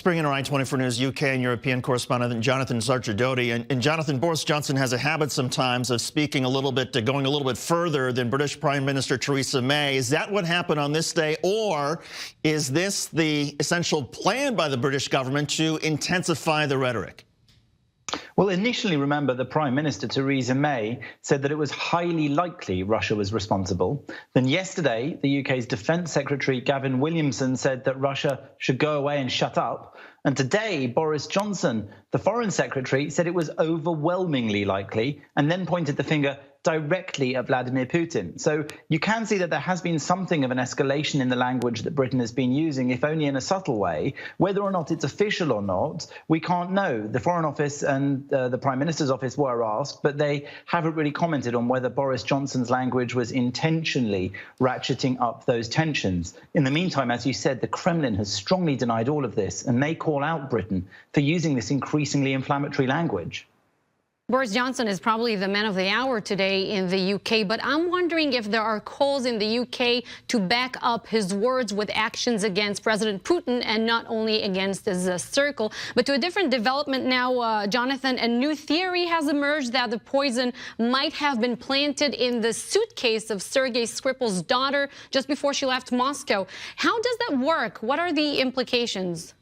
Bringing our I-24 News UK and European correspondent Jonathan Sacerdoti. And Jonathan, Boris Johnson has a habit sometimes of speaking going a little bit further than British Prime Minister Theresa May. Is that what happened on this day, or is this the essential plan by the British government to intensify the rhetoric? Well, initially, remember, the Prime Minister, Theresa May, said that it was highly likely Russia was responsible. Then yesterday, the UK's Defence Secretary, Gavin Williamson, said that Russia should go away and shut up. And today, Boris Johnson, the Foreign Secretary, said it was overwhelmingly likely, and then pointed the finger directly at Vladimir Putin. So you can see that there has been something of an escalation in the language that Britain has been using, if only in a subtle way. Whether or not it's official or not, we can't know. The Foreign Office and the Prime Minister's office were asked, but they haven't really commented on whether Boris Johnson's language was intentionally ratcheting up those tensions. In the meantime, as you said, the Kremlin has strongly denied all of this, and they call out Britain for using this increasingly inflammatory language. Boris Johnson is probably the man of the hour today in the UK, but I'm wondering if there are calls in the UK to back up his words with actions against President Putin, and not only against his circle. But to a different development now, Jonathan, a new theory has emerged that the poison might have been planted in the suitcase of Sergei Skripal's daughter just before she left Moscow. How does that work? What are the implications?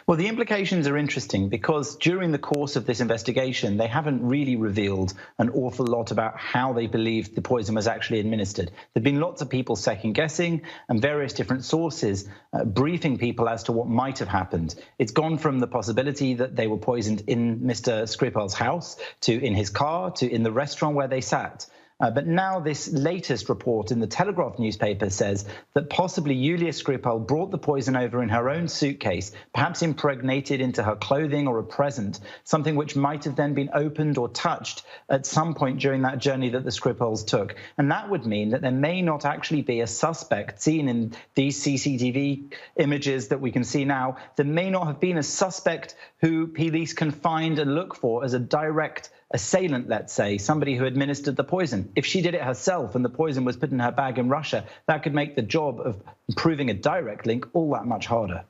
Well, the implications are interesting because during the course of this investigation, they haven't really revealed an awful lot about how they believe the poison was actually administered. There've been lots of people second-guessing and various different sources briefing people as to what might have happened. It's gone from the possibility that they were poisoned in Mr. Skripal's house, to in his car, to in the restaurant where they sat. But now this latest report in the Telegraph newspaper says that possibly Yulia Skripal brought the poison over in her own suitcase, perhaps impregnated into her clothing or a present, something which might have then been opened or touched at some point during that journey that the Skripals took. And that would mean that there may not actually be a suspect seen in these CCTV images that we can see now. There may not have been a suspect who police can find and look for as a direct assailant, let's say, somebody who administered the poison. If she did it herself and the poison was put in her bag in Russia, that could make the job of proving a direct link all that much harder.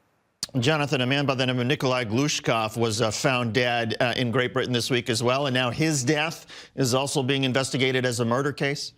Jonathan, a man by the name of Nikolai Glushkov was found dead in Great Britain this week as well, and now his death is also being investigated as a murder case?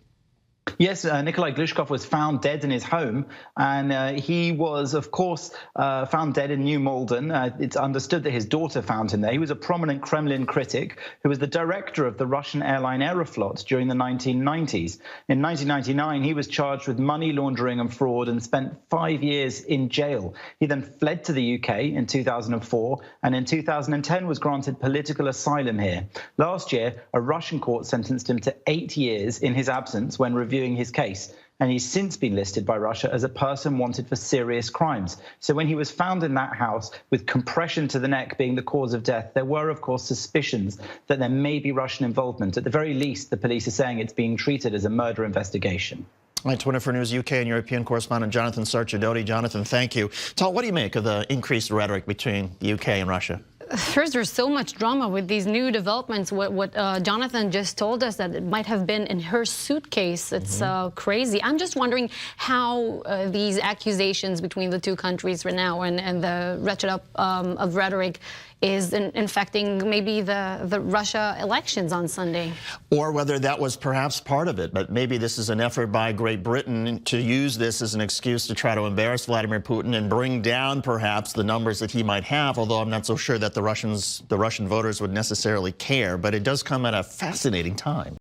Yes, Nikolai Glushkov was found dead in his home, and he was, of course, found dead in New Malden. It's understood that his daughter found him there. He was a prominent Kremlin critic who was the director of the Russian airline Aeroflot during the 1990s. In 1999, he was charged with money laundering and fraud and spent 5 years in jail. He then fled to the UK in 2004, and in 2010 was granted political asylum here. Last year, a Russian court sentenced him to 8 years in his absence when reviewing his case, and he's since been listed by Russia as a person wanted for serious crimes. So when he was found in that house with compression to the neck being the cause of death, there were, of course, suspicions that there may be Russian involvement. At the very least, the police are saying it's being treated as a murder investigation. I-24 News UK and European correspondent Jonathan Sacerdoti. Jonathan, thank you. Tal, what do you make of the increased rhetoric between the UK and Russia? First, there's so much drama with these new developments. What Jonathan just told us, that it might have been in her suitcase. It's crazy. I'm just wondering how these accusations between the two countries right now and the ratchet up of rhetoric is infecting maybe the Russia elections on Sunday. Or whether that was perhaps part of it. But maybe this is an effort by Great Britain to use this as an excuse to try to embarrass Vladimir Putin and bring down perhaps the numbers that he might have, although I'm not so sure that the Russian voters would necessarily care. But it does come at a fascinating time.